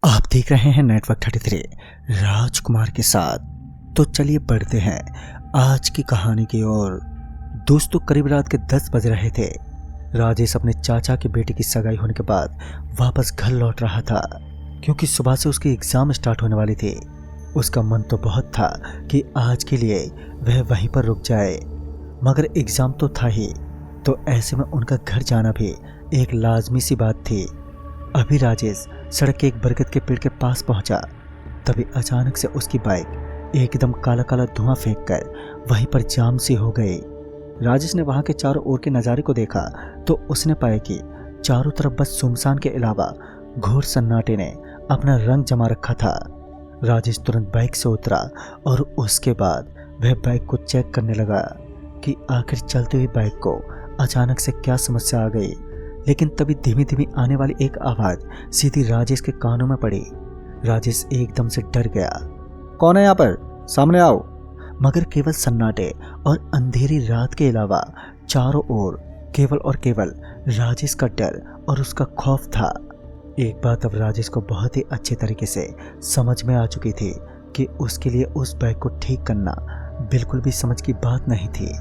आप देख रहे हैं नेटवर्क 33 राजकुमार के साथ। तो चलिए बढ़ते हैं आज की कहानी की ओर। दोस्तों, करीब रात के 10 बज रहे थे। राजेश अपने चाचा के बेटे की सगाई होने के बाद वापस घर लौट रहा था, क्योंकि सुबह से उसकी एग्जाम स्टार्ट होने वाली थी। उसका मन तो बहुत था कि आज के लिए वह वहीं पर रुक जाए, मगर एग्जाम तो था ही, तो ऐसे में उनका घर जाना भी एक लाजमी सी बात थी। अभी राजेश सड़क के एक बरगद के पेड़ के पास पहुंचा, तभी अचानक से उसकी बाइक एकदम काला काला धुआं फेंक कर वहीं पर जाम सी हो गई। राजेश ने वहां के चारों ओर के नज़ारे को देखा तो उसने पाया कि चारों तरफ बस सुनसान के अलावा घोर सन्नाटे ने अपना रंग जमा रखा था। राजेश तुरंत बाइक से उतरा और उसके बाद वह बाइक को चेक करने लगा कि आखिर चलती हुई बाइक को अचानक से क्या समस्या आ गई। लेकिन तभी धीमी धीमी आने वाली एक आवाज सीधी राजेश के कानों में पड़ी। राजेश एकदम से डर गया। कौन है यहाँ पर? सामने आओ। मगर केवल सन्नाटे और अंधेरी रात के अलावा चारों ओर केवल और केवल राजेश का डर और उसका खौफ था। एक बात अब राजेश को बहुत ही अच्छे तरीके से समझ में आ चुकी थी कि उसके लिए उस बाइक को ठीक करना बिल्कुल भी समझ की बात नहीं थी।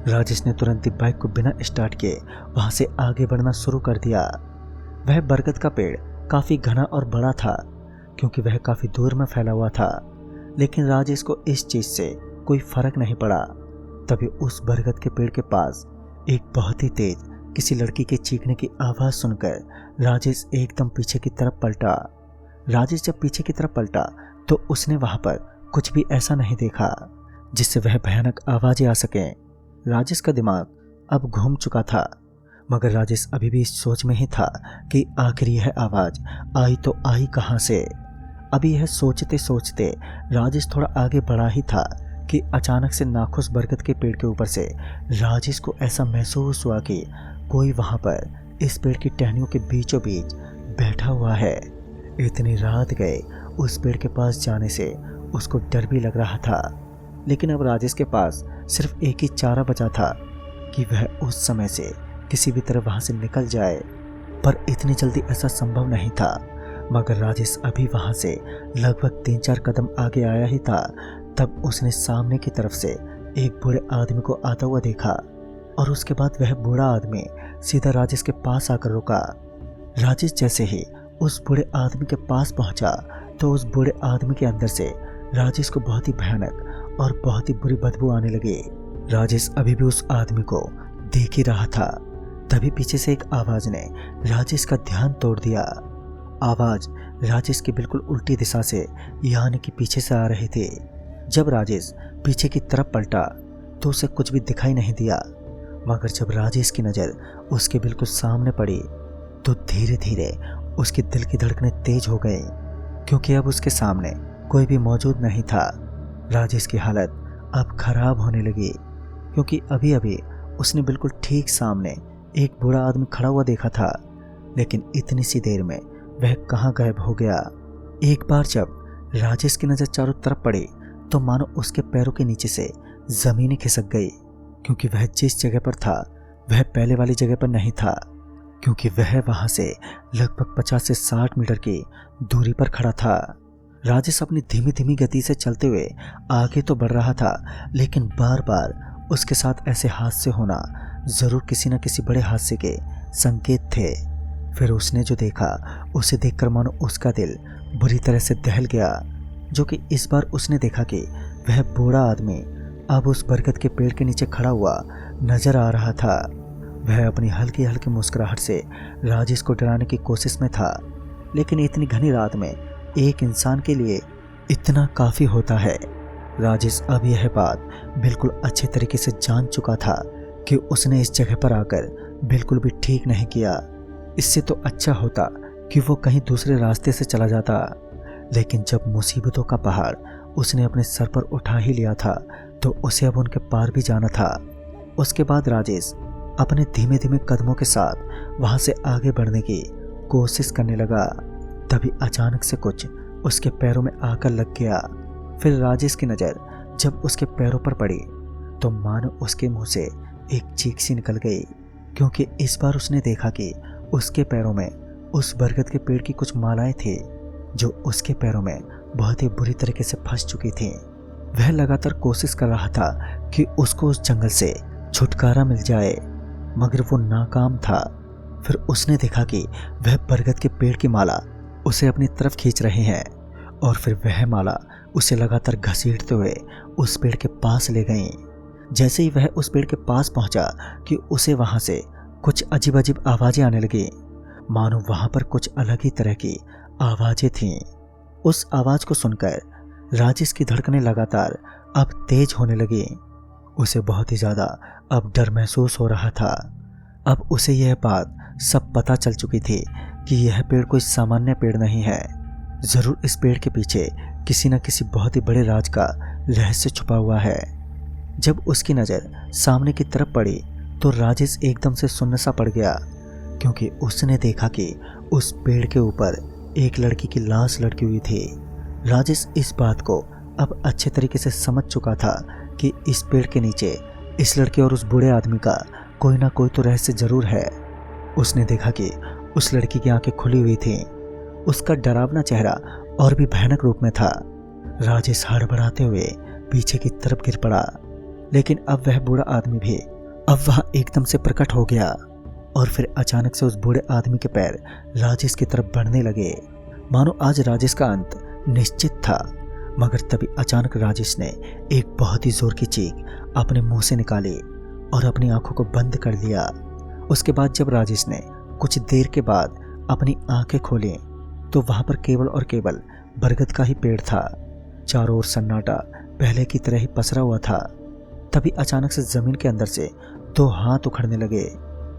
राजेश ने तुरंत ही बाइक को बिना स्टार्ट किए वहां से आगे बढ़ना शुरू कर दिया। वह बरगद का पेड़ काफी घना और बड़ा था, क्योंकि वह काफी दूर में फैला हुआ था, लेकिन राजेश को इस चीज से कोई फर्क नहीं पड़ा। तभी उस बरगद के पेड़ के पास एक बहुत ही तेज किसी लड़की के चीखने की आवाज सुनकर राजेश एकदम पीछे की तरफ पलटा। राजेश जब पीछे की तरफ पलटा तो उसने वहां पर कुछ भी ऐसा नहीं देखा जिससे वह भयानक आवाजें आ सके। राजेश का दिमाग अब घूम चुका था, मगर राजेश अभी भी इस सोच में ही था कि आखिर यह आवाज आई तो आई कहां से। अभी यह सोचते सोचते राजेश थोड़ा आगे बढ़ा ही था कि अचानक से नाखुश बरगद के पेड़ के ऊपर से राजेश को ऐसा महसूस हुआ कि कोई वहां पर इस पेड़ की टहनियों के बीचों बीच बैठा हुआ है। इतनी रात गए उस पेड़ के पास जाने से उसको डर भी लग रहा था, लेकिन अब राजेश के पास सिर्फ एक ही चारा बचा था कि वह उस समय से किसी भी तरह वहां से निकल जाए। पर इतनी जल्दी ऐसा संभव नहीं था। मगर राजेश अभी वहां से लगभग 3-4 कदम आगे आया ही था, तब उसने सामने की तरफ से एक बूढ़े आदमी को आता हुआ देखा, और उसके बाद वह बूढ़ा आदमी सीधा राजेश के पास आकर रुका। राजेश जैसे ही उस बूढ़े आदमी के पास पहुंचा तो उस बूढ़े आदमी के अंदर से राजेश को बहुत ही भयानक और बहुत ही बुरी बदबू आने लगी। राजेश अभी भी उस आदमी को देख ही रहा था, तभी पीछे से एक आवाज ने राजेश का ध्यान तोड़ दिया। आवाज राजेश की बिल्कुल उल्टी दिशा से यानी कि पीछे से आ रही थी। जब राजेश पीछे की तरफ पलटा तो उसे कुछ भी दिखाई नहीं दिया, मगर जब राजेश की नज़र उसके बिल्कुल सामने पड़ी तो धीरे धीरे उसके दिल की धड़कनें तेज हो गई, क्योंकि अब उसके सामने कोई भी मौजूद नहीं था। राजेश की हालत अब खराब होने लगी, क्योंकि अभी अभी उसने बिल्कुल ठीक सामने एक बूढ़ा आदमी खड़ा हुआ देखा था, लेकिन इतनी सी देर में वह कहाँ गायब हो गया। एक बार जब राजेश की नज़र चारों तरफ पड़ी तो मानो उसके पैरों के नीचे से जमीन ही खिसक गई, क्योंकि वह जिस जगह पर था वह पहले वाली जगह पर नहीं था, क्योंकि वह वहां से लगभग 50 से 60 मीटर की दूरी पर खड़ा था। राजेश अपनी धीमी धीमी गति से चलते हुए आगे तो बढ़ रहा था, लेकिन बार बार उसके साथ ऐसे हादसे होना जरूर किसी न किसी बड़े हादसे के संकेत थे। फिर उसने जो देखा उसे देखकर मानो उसका दिल बुरी तरह से दहल गया, जो कि इस बार उसने देखा कि वह बूढ़ा आदमी अब उस बरगद के पेड़ के नीचे खड़ा हुआ नजर आ रहा था। वह अपनी हल्की हल्की मुस्कुराहट से राजेश को डराने की कोशिश में था, लेकिन इतनी घनी रात में एक इंसान के लिए इतना काफी होता है। राजेश अब यह बात बिल्कुल अच्छे तरीके से जान चुका था कि उसने इस जगह पर आकर बिल्कुल भी ठीक नहीं किया। इससे तो अच्छा होता कि वो कहीं दूसरे रास्ते से चला जाता, लेकिन जब मुसीबतों का पहाड़ उसने अपने सर पर उठा ही लिया था तो उसे अब उनके पार भी जाना था। उसके बाद राजेश अपने धीमे धीमे कदमों के साथ वहां से आगे बढ़ने की कोशिश करने लगा। तभी अचानक से कुछ उसके पैरों में आकर लग गया। फिर राजेश की नज़र जब उसके पैरों पर पड़ी तो मानो उसके मुंह से एक चीख सी निकल गई, क्योंकि इस बार उसने देखा कि उसके पैरों में उस बरगद के पेड़ की कुछ मालाएं थी, जो उसके पैरों में बहुत ही बुरी तरीके से फंस चुकी थी। वह लगातार कोशिश कर रहा था कि उसको उस जंगल से छुटकारा मिल जाए, मगर वो नाकाम था। फिर उसने देखा कि वह बरगद के पेड़ की माला उसे अपनी तरफ खींच रहे हैं और फिर वह माला उसे लगातार घसीटते हुए उस पेड़ के पास ले गई। जैसे ही वह उस पेड़ के पास पहुंचा कि उसे वहां से कुछ अजीब अजीब आवाजें आने लगी, मानो वहां पर कुछ अलग ही तरह की आवाजें थीं। उस आवाज को सुनकर राजेश की धड़कनें लगातार अब तेज होने लगी। उसे बहुत ही ज्यादा अब डर महसूस हो रहा था। अब उसे यह बात सब पता चल चुकी थी कि यह पेड़ कोई सामान्य पेड़ नहीं है। जरूर इस पेड़ के पीछे किसी न किसी बहुत ही बड़े राज का रहस्य छुपा हुआ है। जब उसकी नज़र सामने की तरफ पड़ी तो राजेश एकदम से सुन्न सा पड़ गया, क्योंकि उसने देखा कि उस पेड़ के ऊपर एक लड़की की लाश लटकी हुई थी। राजेश इस बात को अब अच्छे तरीके से समझ चुका था कि इस पेड़ के नीचे इस लड़के और उस बूढ़े आदमी का कोई ना कोई तो रहस्य जरूर है। उसने देखा कि उस लड़की की आंखें खुली हुई थीं। उसका डरावना चेहरा और भी भयानक रूप में था। राजेश हड़बड़ाते हुए पीछे की तरफ गिर पड़ा, लेकिन अब वह बूढ़ा आदमी भी अब वहां एकदम से प्रकट हो गया और फिर अचानक से उस बूढ़े आदमी के पैर राजेश की तरफ बढ़ने लगे, मानो आज राजेश का अंत निश्चित था। मगर तभी अचानक राजेश ने एक बहुत ही जोर की चीख अपने मुंह से निकाली और अपनी आंखों को बंद कर लिया। उसके बाद जब राजेश ने कुछ देर के बाद अपनी आंखें खोली तो वहां पर केवल और केवल बरगद का ही पेड़ था। चारों ओर सन्नाटा पहले की तरह ही पसरा हुआ था। तभी अचानक से जमीन के अंदर से दो हाथ उखड़ने लगे।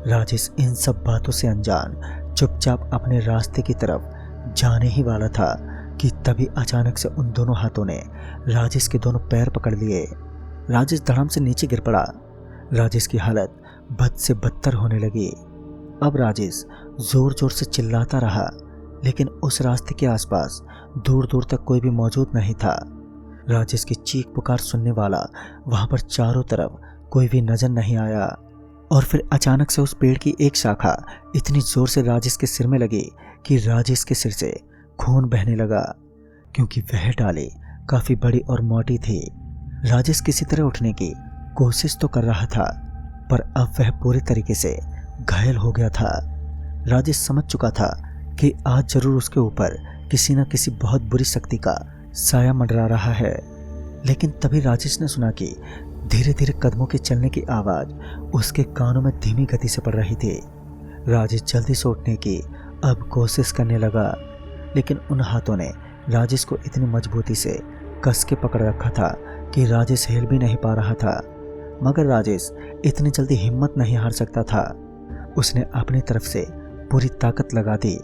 राजेश इन सब बातों से अनजान चुपचाप अपने रास्ते की तरफ जाने ही वाला था कि तभी अचानक से उन दोनों हाथों ने राजेश के दोनों पैर पकड़ लिए। राजेश धड़ाम से नीचे गिर पड़ा। राजेश की हालत बद से बदतर होने लगी। अब राजेश जोर जोर से चिल्लाता रहा, लेकिन उस रास्ते के आसपास दूर दूर तक कोई भी मौजूद नहीं था। राजेश की चीख पुकार सुनने वाला वहां पर चारों तरफ कोई भी नजर नहीं आया। और फिर अचानक से उस पेड़ की एक शाखा इतनी जोर से राजेश के सिर में लगी कि राजेश के सिर से खून बहने लगा, क्योंकि वह डाली काफी बड़ी और मोटी थी। राजेश किसी तरह उठने की कोशिश तो कर रहा था, पर अब वह पूरी तरीके से घायल हो गया था। राजेश समझ चुका था कि आज जरूर उसके ऊपर किसी न किसी बहुत बुरी शक्ति का साया मंडरा रहा है। लेकिन तभी राजेश ने सुना कि धीरे धीरे कदमों के चलने की आवाज उसके कानों में धीमी गति से पड़ रही थी। राजेश जल्दी से उठने की अब कोशिश करने लगा, लेकिन उन हाथों ने राजेश को इतनी मजबूती से कस के पकड़ रखा था कि राजेश हिल भी नहीं पा रहा था। मगर राजेश इतनी जल्दी हिम्मत नहीं हार सकता था। उसने अपनी तरफ से पूरी ताकत लगा दी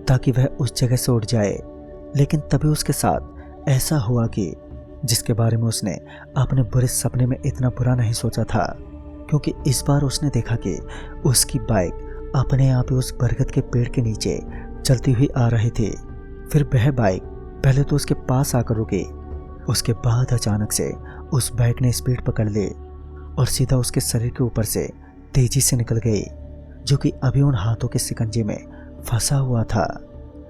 ताकि वह उस जगह से उठ जाए। लेकिन तभी उसके साथ ऐसा हुआ कि जिसके बारे में उसने अपने बुरे सपने में इतना बुरा नहीं सोचा था, क्योंकि इस बार उसने देखा कि उसकी बाइक अपने आप ही उस बरगद के पेड़ के नीचे चलती हुई आ रही थी। फिर वह बाइक पहले तो उसके पास आकर रुकी, उसके बाद अचानक से उस बाइक ने स्पीड पकड़ ली और सीधा उसके शरीर के ऊपर से तेजी से निकल गई, जो कि अभी उन हाथों के शिकंजे में फंसा हुआ था।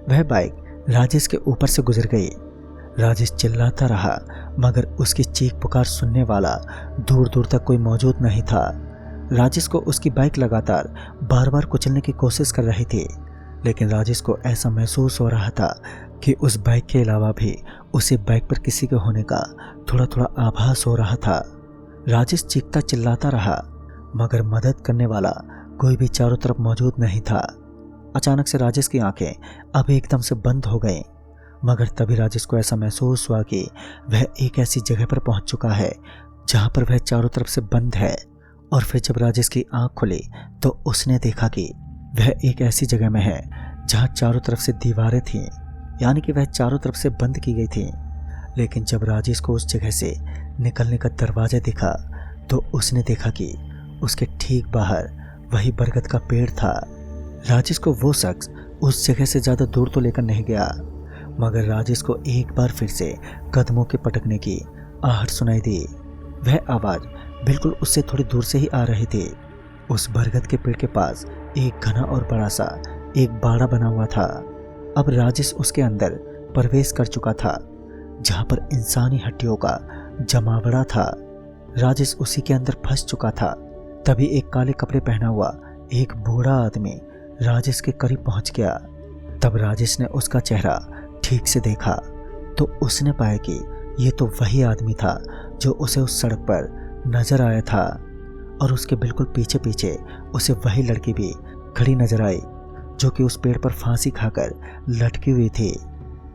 वह बाइक राजेश के ऊपर से गुजर गई। राजेश चिल्लाता रहा, मगर उसकी चीख पुकार सुनने वाला दूर दूर तक कोई मौजूद नहीं था। राजेश को उसकी बाइक लगातार बार बार कुचलने की कोशिश कर रही थी, लेकिन राजेश को ऐसा महसूस हो रहा था कि उस बाइक के अलावा भी उसे बाइक पर किसी के होने का थोड़ा थोड़ा आभास हो रहा था। राजेश चीखता चिल्लाता रहा, मगर मदद करने वाला कोई भी चारों तरफ मौजूद नहीं था। अचानक से राजेश की आंखें अब एकदम से बंद हो गईं, मगर तभी राजेश को ऐसा महसूस हुआ कि वह एक ऐसी जगह पर पहुंच चुका है जहां पर वह चारों तरफ से बंद है। और फिर जब राजेश की आंख खुली तो उसने देखा कि वह एक ऐसी जगह में है जहां चारों तरफ से दीवारें थीं, यानी कि वह चारों तरफ से बंद की गई थी। लेकिन जब राजेश को उस जगह से निकलने का दरवाजा दिखा तो उसने देखा कि उसके ठीक बाहर वही बरगद का पेड़ था। राजेश को वो शख्स उस जगह से ज़्यादा दूर तो लेकर नहीं गया, मगर राजेश को एक बार फिर से कदमों के पटकने की आहट सुनाई दी। वह आवाज़ बिल्कुल उससे थोड़ी दूर से ही आ रही थी। उस बरगद के पेड़ के पास एक घना और बड़ा सा एक बाड़ा बना हुआ था। अब राजेश उसके अंदर प्रवेश कर चुका था, जहां पर इंसानी हड्डियों का जमावड़ा था। राजेश उसी के अंदर फंस चुका था। तभी एक काले कपड़े पहना हुआ एक बूढ़ा आदमी राजेश के करीब पहुंच गया। तब राजेश ने उसका चेहरा ठीक से देखा तो उसने पाया कि ये तो वही आदमी था जो उसे उस सड़क पर नजर आया था, और उसके बिल्कुल पीछे पीछे उसे वही लड़की भी खड़ी नजर आई जो कि उस पेड़ पर फांसी खाकर लटकी हुई थी।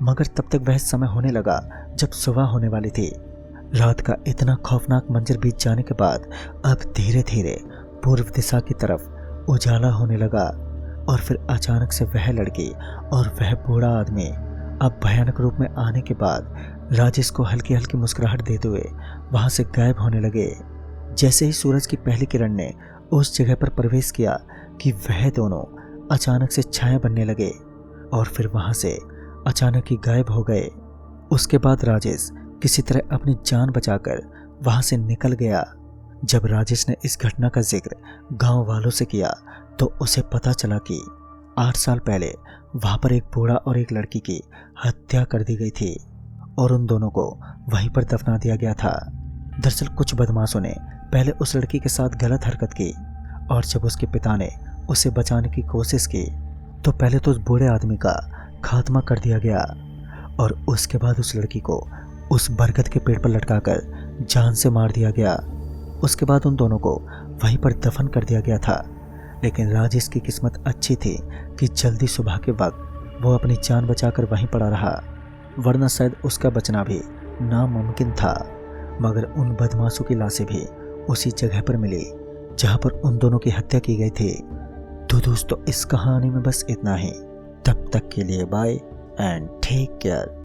मगर तब तक वह समय होने लगा जब सुबह होने वाली थी। रात का इतना खौफनाक मंजर बीत जाने के बाद अब धीरे धीरे पूर्व दिशा की तरफ उजाला होने लगा, और फिर अचानक से वह लड़की और वह बूढ़ा आदमी अब भयानक रूप में आने के बाद राजेश को हल्की हल्की मुस्कुराहट देते हुए वहां से गायब होने लगे। जैसे ही सूरज की पहली किरण ने उस जगह पर प्रवेश किया कि वह दोनों अचानक से छाया बनने लगे और फिर वहां से अचानक ही गायब हो गए। उसके बाद राजेश किसी तरह अपनी जान बचाकर वहां से निकल गया। जब राजेश ने इस घटना का जिक्र गांव वालों से किया तो उसे पता चला कि 8 साल पहले वहां पर एक बूढ़ा और एक लड़की की हत्या कर दी गई थी और उन दोनों को वहीं पर दफना दिया गया था। दरअसल कुछ बदमाशों ने पहले उस लड़की के साथ गलत हरकत की, और जब उसके पिता ने उसे बचाने की कोशिश की तो पहले तो उस बूढ़े आदमी का खात्मा कर दिया गया, और उसके बाद उस लड़की को उस बरगद के पेड़ पर लटकाकर जान से मार दिया गया। उसके बाद उन दोनों को वहीं पर दफन कर दिया गया था। लेकिन राजेश की किस्मत अच्छी थी कि जल्दी सुबह के वक्त वो अपनी जान बचाकर वहीं पड़ा रहा, वरना शायद उसका बचना भी नामुमकिन था। मगर उन बदमाशों की लाशें भी उसी जगह पर मिली जहां पर उन दोनों की हत्या की गई थी। तो दोस्तों, इस कहानी में बस इतना ही। तब तक के लिए बाय एंड टेक केयर।